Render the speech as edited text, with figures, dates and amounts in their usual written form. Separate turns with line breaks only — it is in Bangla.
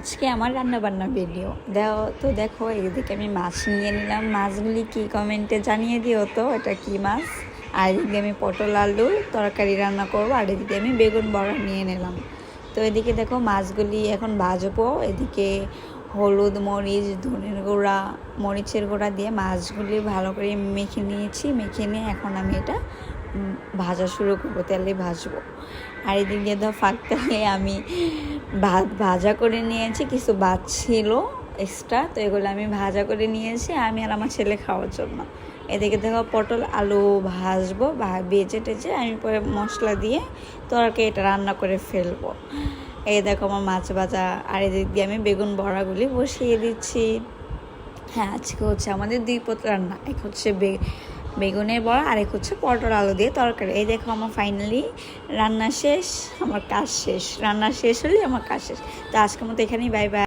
আজকে আমার রান্নাবান্না ভিডিও দেখো এদিকে আমি মাছ নিয়ে নিলাম। মাছগুলি কি কমেন্টে জানিয়ে দিও তো এটা কি মাছ। আর এদিকে আমি পটল আলু তরকারি রান্না করবো, আর এদিকে আমি বেগুন বড়া নিয়ে নিলাম। তো এদিকে দেখো মাছগুলি এখন ভাজবো। এদিকে হলুদ মরিচ ধনের গুঁড়া মরিচের গুঁড়া দিয়ে মাছগুলি ভালো করে মেখে নিয়েছি। মেখে নিয়ে এখন আমি এটা ভাজা শুরু করবো, তেলে ভাজবো। আর এদিকে তো ফাঁকতে আমি ভাত ভাজা করে নিয়েছি, কিছু ভাত ছিল এক্সট্রা, তো এগুলো আমি ভাজা করে নিয়েছি আমি আর আমার ছেলে খাওয়ার জন্য। এদিকে দেখো পটল আলু ভাজবো, বেজে টেজে আমি পরে মশলা দিয়ে তরকারি এটা রান্না করে ফেলবো। এই দেখো আমার মাছ ভাজা, আর এদিক দিয়ে আমি বেগুন বড়াগুলি বসিয়ে দিচ্ছি। হ্যাঁ, আজকে হচ্ছে আমাদের 2 পদ রান্না, এক হচ্ছে বেগুনের বড়া আর এক হচ্ছে পটল আলু দিয়ে তরকারি। এই দেখো আমার ফাইনালি রান্না শেষ, আমার কাজ শেষ। রান্না শেষ হলে আমার কাজ শেষ। তো আজকের মতো এখানেই, বাই বাই।